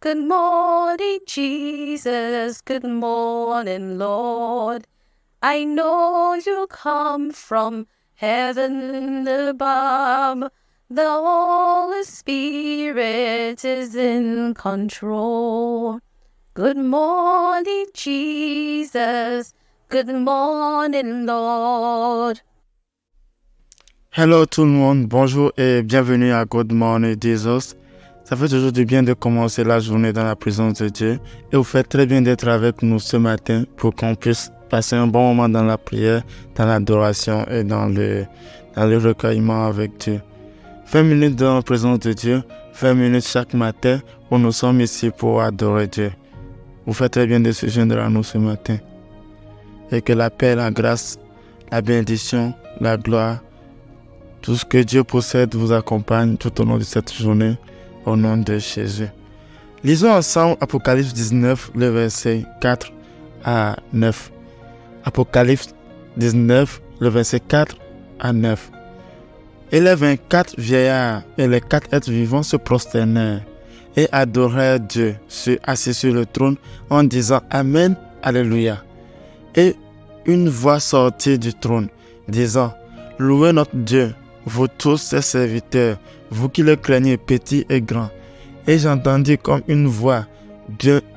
Good morning, Jesus. Good morning, Lord. I know you come from heaven above. The Holy Spirit is in control. Good morning, Jesus. Good morning, Lord. Hello tout le monde, bonjour et bienvenue à Good Morning Jesus. Ça fait toujours du bien de commencer la journée dans la présence de Dieu et vous faites très bien d'être avec nous ce matin pour qu'on puisse passer un bon moment dans la prière, dans l'adoration et dans le recueillement avec Dieu. 20 minutes dans la présence de Dieu, 20 minutes chaque matin où nous sommes ici pour adorer Dieu. Vous faites très bien de se joindre à nous ce matin. Et que la paix, la grâce, la bénédiction, la gloire, tout ce que Dieu possède vous accompagne tout au long de cette journée, au nom de Jésus. Lisons ensemble Apocalypse 19, le verset 4 à 9. Apocalypse 19, le verset 4 à 9. Et les 24 vieillards et les 4 êtres vivants se prosternèrent et adorèrent Dieu, assis sur le trône, en disant Amen, Alléluia. Et une voix sortit du trône, disant Louez notre Dieu, vous tous ses serviteurs, vous qui le craignez petits et grands. Et j'entendis comme une voix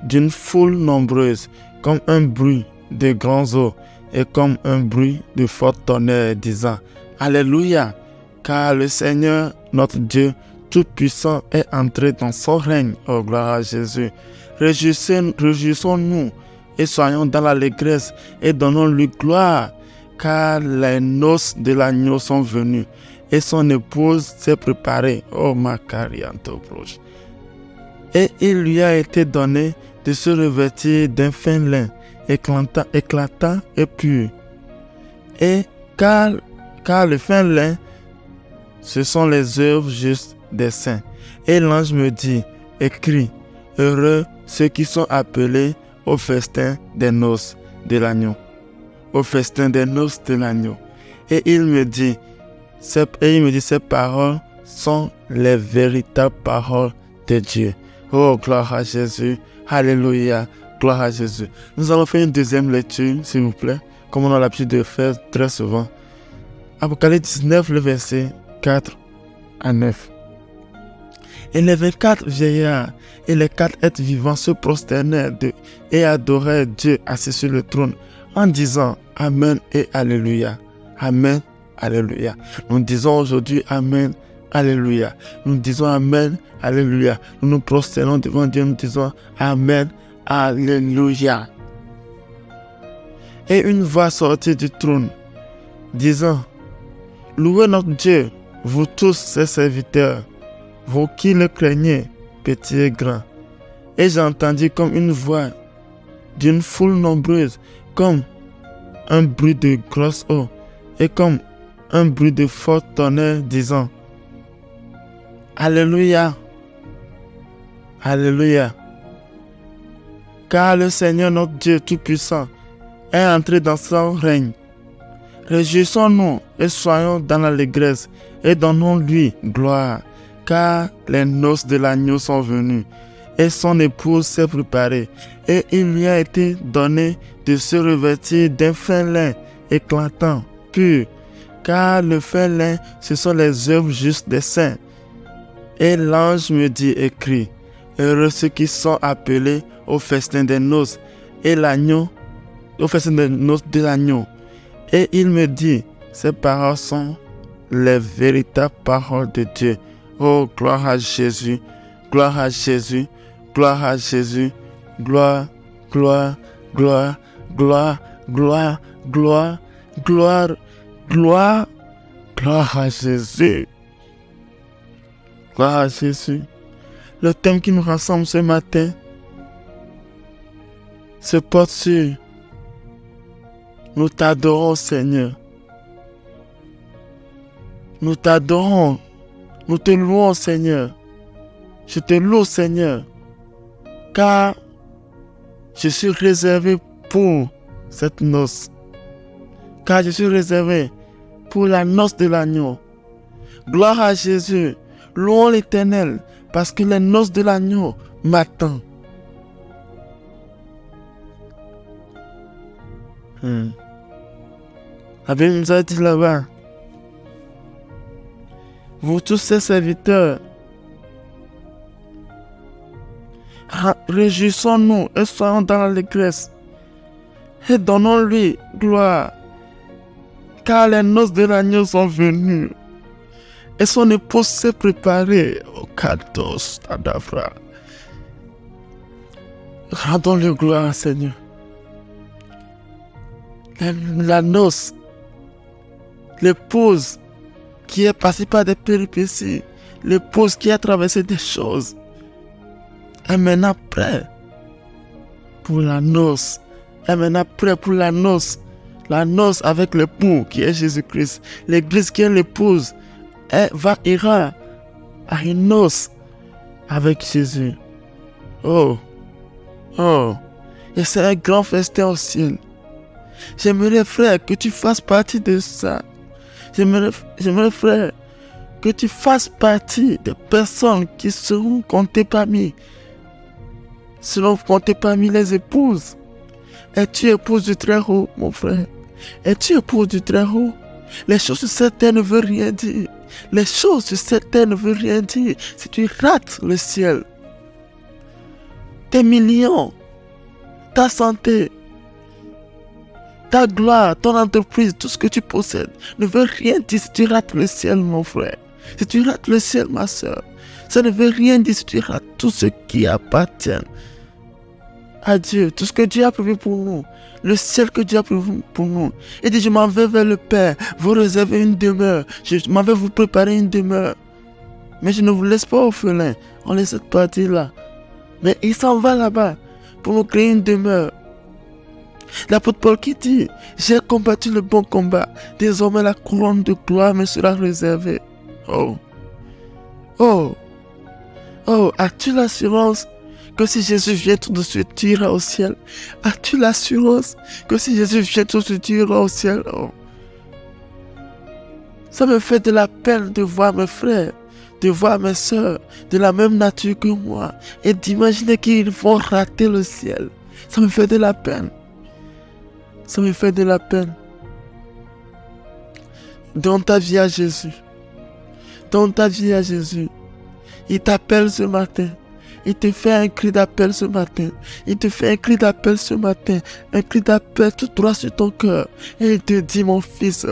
d'une foule nombreuse, comme un bruit de grands eaux et comme un bruit de fort tonnerre, disant Alléluia, car le Seigneur, notre Dieu, Tout-Puissant, est entré dans son règne. Oh, gloire à Jésus. Réjouissons-nous et soyons dans l'allégresse et donnons-lui gloire, car les noces de l'agneau sont venues et son épouse s'est préparée. Oh, Macarianto proche. Et il lui a été donné de se revêtir d'un fin lin éclatant et pur. Et car le fin lin, ce sont les œuvres justes des saints. Et l'ange me dit, écris, heureux ceux qui sont appelés au festin des noces de l'agneau. Au festin des noces de l'agneau. Et il me dit, ces paroles sont les véritables paroles de Dieu. Oh, gloire à Jésus. Alléluia. Gloire à Jésus. Nous allons faire une deuxième lecture, s'il vous plaît, comme on a l'habitude de faire très souvent. Apocalypse 19, le verset 4 à 9. Et les 24 vieillards et les 4 êtres vivants se prosternèrent et adorèrent Dieu assis sur le trône, en disant Amen et Alléluia. Amen. Alléluia. Nous disons aujourd'hui Amen, Alléluia. Nous disons Amen, Alléluia. Nous nous prosternons devant Dieu, nous disons Amen, Alléluia. Et une voix sortit du trône, disant Louez notre Dieu, vous tous ses serviteurs, vous qui le craignez, petits et grands. Et j'entendis comme une voix d'une foule nombreuse, comme un bruit de grosse eau, et comme un bruit de fort tonnerre, disant Alléluia, Alléluia, car le Seigneur notre Dieu Tout-Puissant est entré dans son règne. Réjouissons-nous et soyons dans l'allégresse et donnons-lui gloire, car les noces de l'agneau sont venues et son épouse s'est préparée, et il lui a été donné de se revêtir d'un fin lin éclatant, pur, car le fin lin, ce sont les œuvres justes des saints. Et l'ange me dit, écris, heureux ceux qui sont appelés au festin des noces et l'agneau, au festin des noces de l'agneau. Et il me dit, ces paroles sont les véritables paroles de Dieu. Oh, gloire à Jésus, gloire à Jésus, gloire à Jésus, gloire, gloire, gloire, gloire, gloire, gloire, gloire, gloire, gloire à Jésus. Gloire à Jésus. Le thème qui nous rassemble ce matin se porte sur nous t'adorons, Seigneur. Nous t'adorons. Nous te louons, Seigneur. Je te loue, Seigneur, car je suis réservé pour cette noce. Car je suis réservé pour la noce de l'agneau. Gloire à Jésus. Louons l'Éternel, parce que les noces de l'agneau m'attend. La Bible nous a dit là-bas, vous tous ces serviteurs, réjouissons-nous et soyons dans l'allégresse et donnons-lui gloire, car les noces de l'agneau sont venues et son épouse s'est préparée au Kados Tadafra. Rendons-lui gloire, Seigneur. La noce, l'épouse qui est passée par des péripéties, l'épouse qui a traversé des choses, est maintenant prête pour la noce. Est maintenant prête pour la noce avec l'époux qui est Jésus-Christ. L'église qui est l'épouse, ira à une noce avec Jésus. Oh, et c'est un grand festin au ciel. J'aimerais, frère, que tu fasses partie de ça. J'aimerais, frère, que tu fasses partie des personnes qui seront comptées parmi les épouses. Es-tu épouse du Très-Haut, mon frère? Es-tu épouse du Très-Haut? Les choses sur cette terre ne veulent rien dire. Les choses sur cette terre ne veulent rien dire. Si tu rates le ciel, tes millions, ta santé, ta gloire, ton entreprise, tout ce que tu possèdes ne veut rien dire si tu rates le ciel, mon frère. Si tu rates le ciel, ma soeur, ça ne veut rien dire si tu rates tout ce qui appartient à Dieu, tout ce que Dieu a prévu pour nous, le ciel que Dieu a prévu pour nous. Il dit, je m'en vais vers le Père, vous réservez une demeure, je m'en vais vous préparer une demeure. Mais je ne vous laisse pas orphelin, on laisse cette partie-là. Mais il s'en va là-bas pour nous créer une demeure. L'apôtre Paul qui dit, j'ai combattu le bon combat, désormais la couronne de gloire me sera réservée. As-tu l'assurance que si Jésus vient tout de suite, tu iras au ciel? As-tu l'assurance que si Jésus vient tout de suite, tu iras au ciel? Ça me fait de la peine de voir mes frères, de voir mes soeurs de la même nature que moi et d'imaginer qu'ils vont rater le ciel. Ça me fait de la peine. Ça me fait de la peine. Donne ta vie à Jésus. Donne ta vie à Jésus. Il t'appelle ce matin. Il te fait un cri d'appel ce matin. Il te fait un cri d'appel ce matin. Un cri d'appel tout droit sur ton cœur. Et il te dit, mon fils,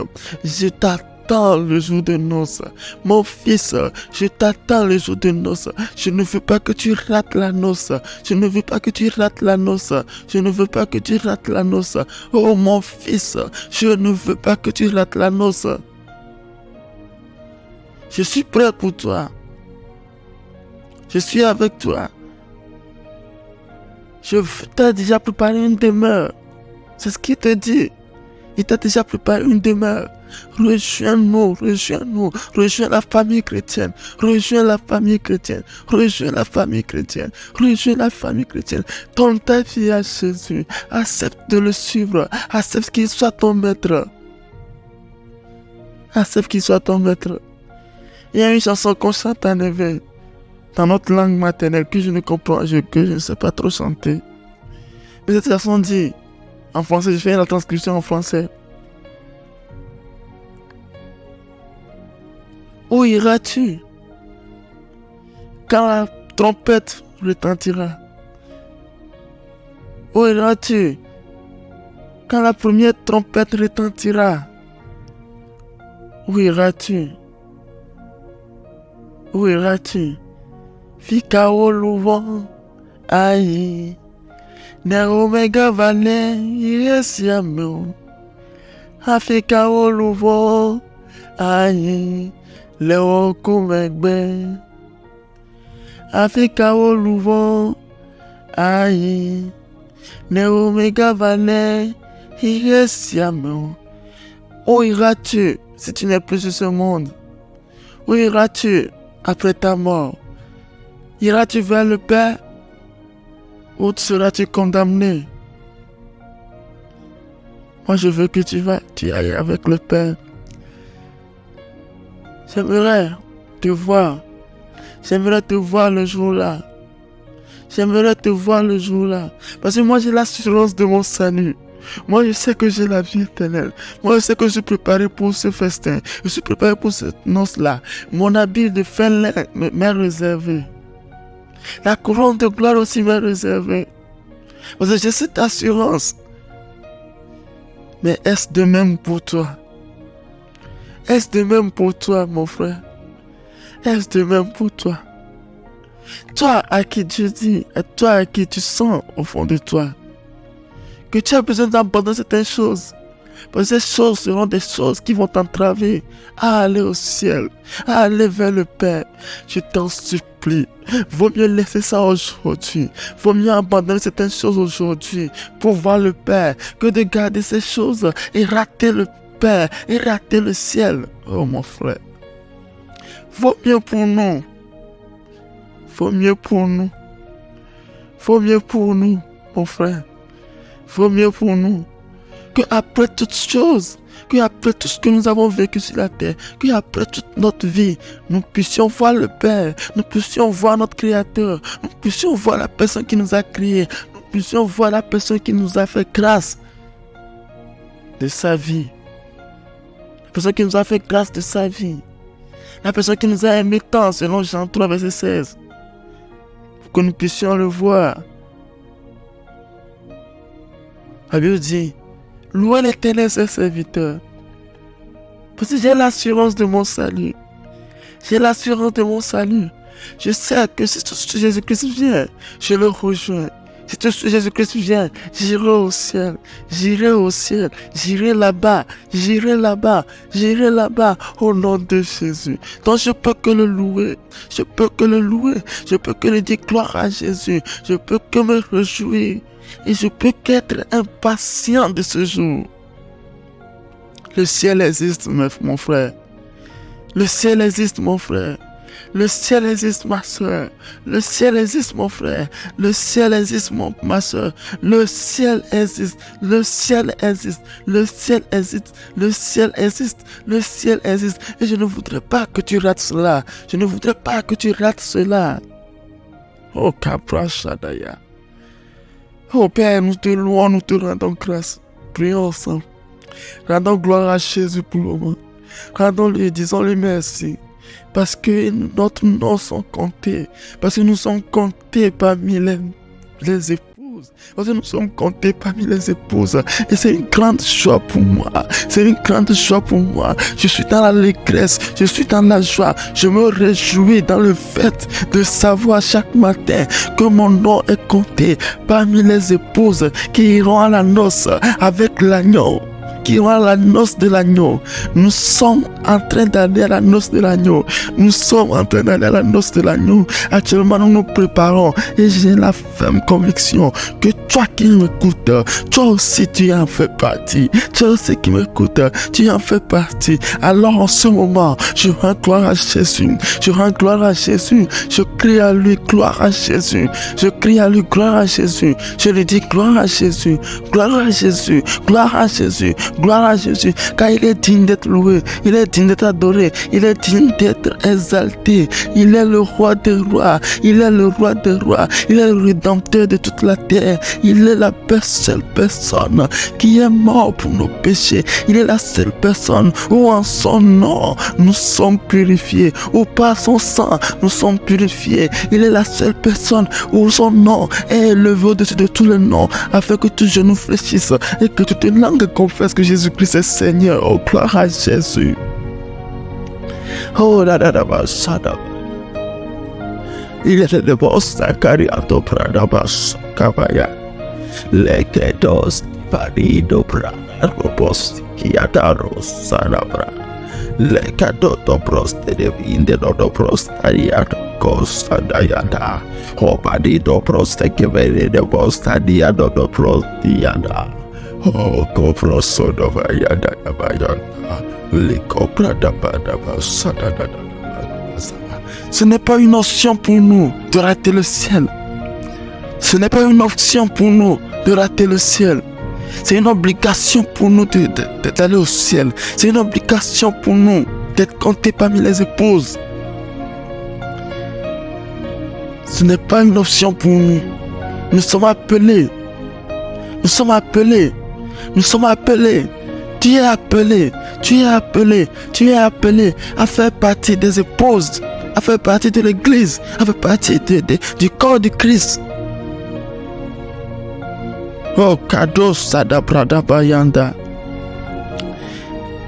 je t'attends le jour de noces. Mon fils, je t'attends le jour de noces. Je ne veux pas que tu rates la noce. Je ne veux pas que tu rates la noce. Je ne veux pas que tu rates la noce. Oh mon fils, je ne veux pas que tu rates la noce. Je suis prêt pour toi. Je suis avec toi. Je t'ai déjà préparé une demeure. C'est ce qu'il te dit. Il t'a déjà préparé une demeure. Rejoins-nous, rejoins la famille chrétienne, rejoins la famille chrétienne, rejoins la famille chrétienne, rejoins la famille chrétienne. Donne ta vie à Jésus, accepte de le suivre, accepte qu'il soit ton maître. Accepte qu'il soit ton maître. Il y a une chanson qu'on chante en éveil, dans notre langue maternelle, que je ne comprends, que je ne sais pas trop chanter. Mais cette chanson dit, en français, je fais la transcription en français. Où iras-tu quand la trompette retentira? Où iras-tu quand la première trompette retentira? Où iras-tu? Où iras-tu? Fika oluvo ayi ne omega vale yesiamu. Afika oluvo ayi Leo kumegbe. Afika oluvo ayi ne omega vale yesiamu. Où iras-tu si tu n'es plus sur ce monde? Où iras-tu après ta mort? Iras-tu vers le Père ou seras-tu condamné? Moi, je veux que tu ailles avec le Père. J'aimerais te voir le jour-là. J'aimerais te voir le jour-là. Parce que moi, j'ai l'assurance de mon salut. Moi, je sais que j'ai la vie éternelle. Moi, je sais que je suis préparé pour ce festin. Je suis préparé pour cette noce-là. Mon habit de fin m'est réservé. La couronne de gloire aussi m'est réservée. Parce que j'ai cette assurance. Mais est-ce de même pour toi? Est-ce de même pour toi, mon frère? Est-ce de même pour toi? Toi à qui Dieu dit, et toi à qui tu sens au fond de toi, que tu as besoin d'abandonner certaines choses. Parce que ces choses seront des choses qui vont t'entraver à aller au ciel, à aller vers le Père. Je t'en supplie. Vaut mieux laisser ça aujourd'hui. Vaut mieux abandonner certaines choses aujourd'hui pour voir le Père que de garder ces choses et rater le Père et rater le ciel. Oh mon frère. Vaut mieux pour nous. Vaut mieux pour nous. Vaut mieux pour nous, mon frère. Vaut mieux pour nous que après toutes choses, que après tout ce que nous avons vécu sur la terre, que après toute notre vie, nous puissions voir le Père, nous puissions voir notre Créateur, nous puissions voir la personne qui nous a créés, nous puissions voir la personne qui nous a fait grâce de sa vie, la personne qui nous a fait grâce de sa vie, la personne qui nous a aimé tant, selon Jean 3, verset 16, pour que nous puissions le voir. La Bible dit, louez l'Éternel, ses serviteurs. Parce que j'ai l'assurance de mon salut. J'ai l'assurance de mon salut. Je sais que si Jésus-Christ vient, je le rejoins. Si Jésus-Christ vient, j'irai au ciel. J'irai au ciel. J'irai là-bas. J'irai là-bas. J'irai là-bas au nom de Jésus. Donc je peux que le louer. Je peux que le louer. Je peux que le dire gloire à Jésus. Je peux que me réjouir. Et je peux qu'être impatient de ce jour. Le ciel existe, mon frère. Le ciel existe, mon frère. Le ciel existe, ma soeur. Le ciel existe, mon frère. Le ciel existe, ma soeur. Le ciel existe. Le ciel existe. Le ciel existe. Le ciel existe. Le ciel existe. Et je ne voudrais pas que tu rates cela. Je ne voudrais pas que tu rates cela. Oh, Capra Shadaya. Oh Père, nous te louons, nous te rendons grâce. Prions ensemble. Rendons gloire à Jésus pour le moment. Rendons-lui, disons-lui merci. Parce que notre nom sont comptés. Parce que nous sommes comptés parmi les épouses. Parce que nous sommes comptés parmi les épouses. Et c'est une grande joie pour moi. C'est une grande joie pour moi. Je suis dans l'allégresse. Je suis dans la joie. Je me réjouis dans le fait de savoir chaque matin que mon nom est compté parmi les épouses qui iront à la noce avec l'agneau. Qui iront à la noce de l'agneau. Nous sommes en train d'aller à la noce de l'agneau. Nous sommes en train d'aller à la noce de l'agneau. Actuellement, nous nous préparons. Et j'ai la ferme conviction que toi qui m'écoutes, toi aussi tu en fais partie. Toi aussi qui m'écoutes, tu en fais partie. Alors en ce moment, je rends gloire à Jésus. Je rends gloire à Jésus. Je crie à lui, gloire à Jésus. Je crie à lui, gloire à Jésus. Je lui dis, gloire à Jésus. Gloire à Jésus. Gloire à Jésus. Gloire à Jésus, car il est digne d'être loué, il est digne d'être adoré, il est digne d'être exalté. Il est le roi des rois, il est le roi des rois, il est le rédempteur de toute la terre. Il est la seule personne qui est mort pour nos péchés. Il est la seule personne où en son nom nous sommes purifiés, où par son sang nous sommes purifiés. Il est la seule personne où son nom est élevé au-dessus de tous les noms, afin que tous genoux fléchissent et que toute langue confesse que Jésus-Christ est Seigneur. Oh, gloire à Jésus. Oh, la la la ba sada. Il est le boss Zakariato Pradabas Kabaya. Lekedos Parido Prana Robos Kiataros Sanabra. Lekadoto proste de vinde do prostariato costa dayada. Hopadido proste que vede de postadiado do prostiada. Oh, copro sodo vayada bayana. Les copra da sada. Ce n'est pas une option pour nous de rater le ciel. Ce n'est pas une option pour nous de rater le ciel. C'est une obligation pour nous d'aller au ciel. C'est une obligation pour nous d'être comptés parmi les épouses. Ce n'est pas une option pour nous. Nous sommes appelés. Nous sommes appelés. Nous sommes appelés. Tu es appelé. Tu es appelé. Tu es appelé à faire partie des épouses, à faire partie de l'église, à faire partie du corps de Christ. Oh, Kados Sadabrada Bayanda.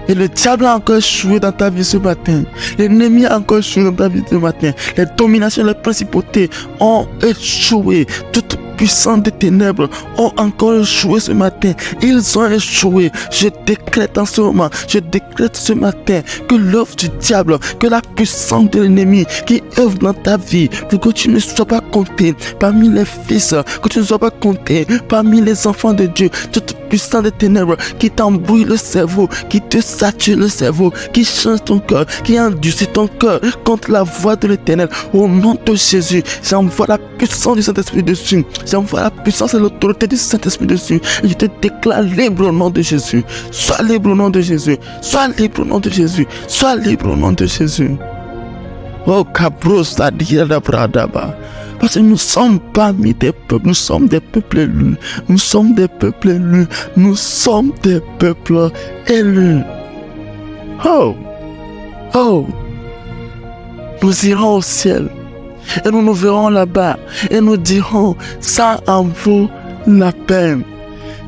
Et le diable a encore échoué dans ta vie ce matin. L'ennemi a encore échoué dans ta vie ce matin. Les dominations, les principautés ont échoué. Toute puissance des ténèbres ont encore échoué ce matin. Ils ont échoué. Je décrète en ce moment, je décrète ce matin que l'œuvre du diable, que la puissance de l'ennemi qui œuvre dans ta vie, pour que tu ne sois pas compté parmi les fils, que tu ne sois pas compté parmi les enfants de Dieu. Toute puissance des ténèbres qui t'embrouille le cerveau, qui te sature le cerveau, qui change ton cœur, qui endurcit ton cœur contre la voix de l'Éternel. Au nom de Jésus, j'envoie la puissance du Saint-Esprit dessus. J'envoie la puissance et l'autorité du Saint-Esprit dessus. Et je te déclare libre au nom de Jésus. Sois libre au nom de Jésus. Sois libre au nom de Jésus. Sois libre au nom de Jésus. Oh, Kabros, parce que nous sommes parmi des peuples, nous sommes des peuples élus. Nous sommes des peuples élus. Nous sommes des peuples élus. Oh, oh, nous irons au ciel. Et nous nous verrons là-bas et nous dirons, ça en vaut la peine.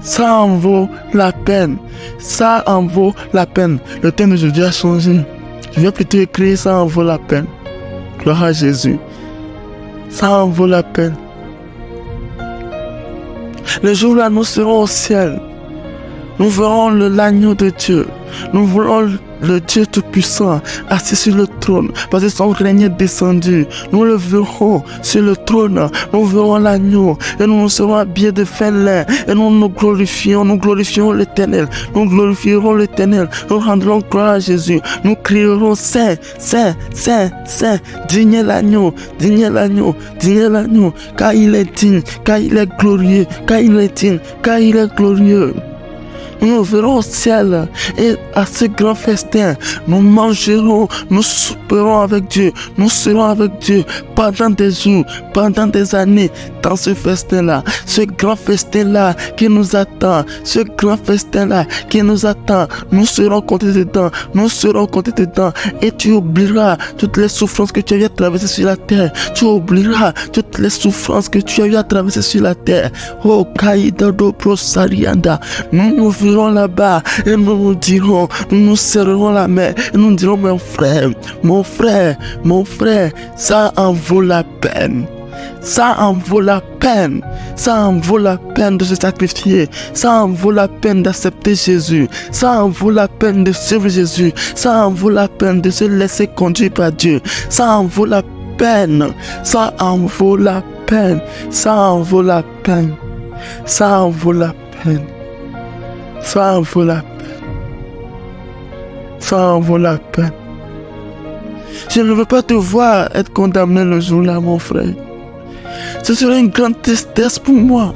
Ça en vaut la peine. Ça en vaut la peine. Le thème d'aujourd'hui a changé. Je vais plutôt écrire, ça en vaut la peine. Gloire à Jésus. Ça en vaut la peine. Le jour là, nous serons au ciel. Nous verrons l'agneau de Dieu. Nous verrons le Dieu Tout-Puissant assis sur le trône, parce que son règne est descendu. Nous le verrons sur le trône. Nous verrons l'agneau et nous nous serons habillés de fin lin et nous glorifierons l'Éternel. Nous glorifierons l'Éternel. Nous rendrons gloire à Jésus. Nous crierons Saint, Saint, Saint, Saint. Digne l'agneau, digne l'agneau, digne l'agneau, car il est digne, car il est glorieux, car il est digne, car il est glorieux. Nous verrons au ciel et à ce grand festin, nous mangerons, nous souperons avec Dieu, nous serons avec Dieu pendant des jours, pendant des années dans ce festin-là, ce grand festin-là qui nous attend, ce grand festin-là qui nous attend, nous serons comptés dedans, nous serons comptés dedans et tu oublieras toutes les souffrances que tu as eu à traverser sur la terre, tu oublieras toutes les souffrances que tu as eu à traverser sur la terre. Oh, Kaïda do Prosarianda, nous verrons là-bas et nous nous dirons, nous nous serrerons la main et nous dirons, mon frère, mon frère, mon frère, ça en vaut la peine. Ça en vaut la peine. Ça en vaut la peine de se sacrifier. Ça en vaut la peine d'accepter Jésus. Ça en vaut la peine de suivre Jésus. Ça en vaut la peine de se laisser conduire par Dieu. Ça en vaut la peine. Ça en vaut la peine. Ça en vaut la peine. Ça en vaut la peine. Ça en vaut la peine. Ça en vaut la peine. Je ne veux pas te voir être condamné le jour-là, mon frère. Ce serait une grande tristesse pour moi.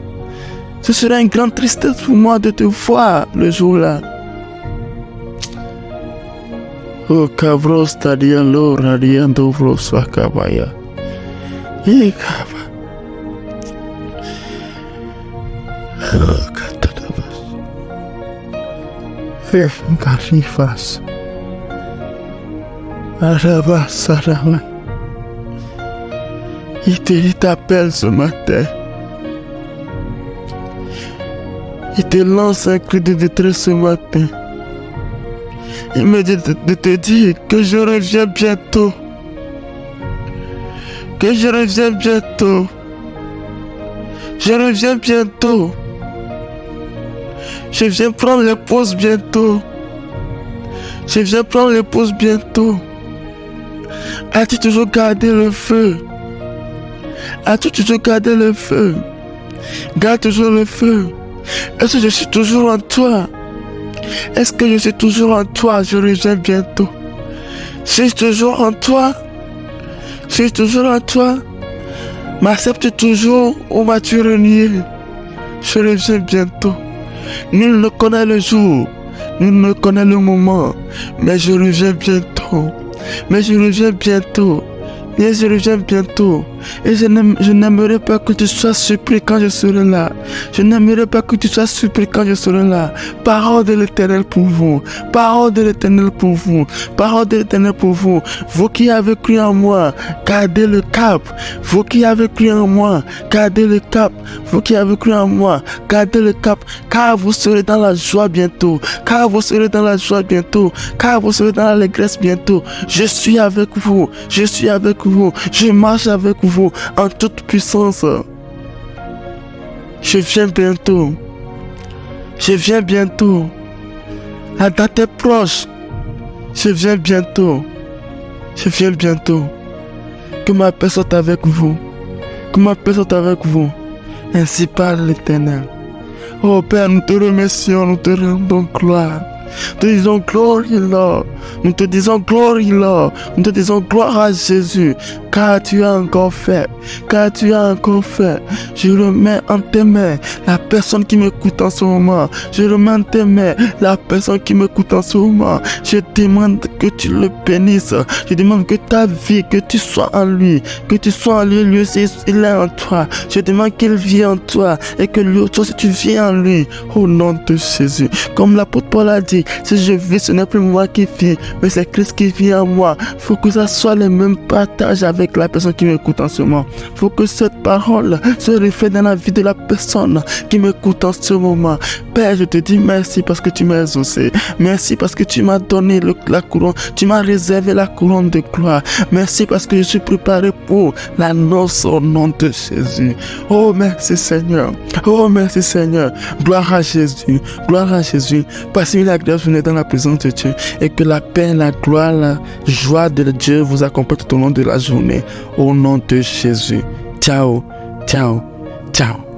Ce serait une grande tristesse pour moi de te voir le jour-là. Oh, Kavros Tadialo Radiando Vroswakabaya. Ikaba. Oh, Katadavas. Karifas. Arabas Sarama. Il t'appelle ce matin. Il te lance un cri de détresse ce matin. Il me dit de te dire que je reviens bientôt. Que je reviens bientôt. Je reviens bientôt. Je viens prendre les pauses bientôt. Je viens prendre les pauses bientôt. As-tu toujours gardé le feu? As-tu toujours gardé le feu? Garde toujours le feu. Est-ce que je suis toujours en toi? Est-ce que je suis toujours en toi? Je reviens bientôt. Suis-je toujours en toi? Suis-je toujours en toi? M'acceptes-tu toujours ou m'as-tu renié? Je reviens bientôt. Nul ne connaît le jour, nul ne connaît le moment, mais je reviens bientôt. Mais je reviens bientôt. Mais je reviens bientôt. Et je n'aimerais pas que tu sois surpris quand je serai là. Je n'aimerais pas que tu sois surpris quand je serai là. Parole de l'Éternel pour vous. Parole de l'Éternel pour vous. Parole de l'Éternel pour vous. Vous qui avez cru en moi, gardez le cap. Vous qui avez cru en moi, gardez le cap. Vous qui avez cru en moi, gardez le cap. Car vous serez dans la joie bientôt. Car vous serez dans la joie bientôt. Car vous serez dans l'allégresse bientôt. Je suis avec vous. Je suis avec vous. Je marche avec vous en toute puissance. Je viens bientôt. Je viens bientôt. La date est proche. Je viens bientôt. Je viens bientôt. Que ma paix soit avec vous. Que ma paix soit avec vous. Ainsi parle l'Éternel. Oh Père, nous te remercions, nous te rendons gloire. Nous te disons gloire, Lord. Nous te disons gloire, Lord. Nous te disons gloire à Jésus. Car tu as encore fait. Car tu as encore fait. Je remets en tes mains la personne qui m'écoute en ce moment. Je remets en tes mains la personne qui m'écoute en ce moment. Je demande que tu le bénisses. Je demande que ta vie, que tu sois en lui. Que tu sois en lui, lui aussi, il est en toi. Je demande qu'il vienne en toi. Et que lui aussi, tu viens en lui. Au nom de Jésus. Comme l'apôtre Paul a dit, si je vis, ce n'est plus moi qui vis, mais c'est Christ qui vit en moi. Il faut que ça soit le même partage avec la personne qui m'écoute en ce moment. Il faut que cette parole se reflète dans la vie de la personne qui m'écoute en ce moment. Père, je te dis merci parce que tu m'as exaucé. Merci parce que tu m'as donné la couronne. Tu m'as réservé la couronne de gloire. Merci parce que je suis préparé pour la noce au nom de Jésus. Oh, merci Seigneur. Oh, merci Seigneur. Gloire à Jésus. Gloire à Jésus. Passez la grâce, venez dans la présence de Dieu. Et que la paix, la gloire, la joie de Dieu vous accompagne tout au long de la journée. Au nom de Jésus. Ciao, ciao, ciao.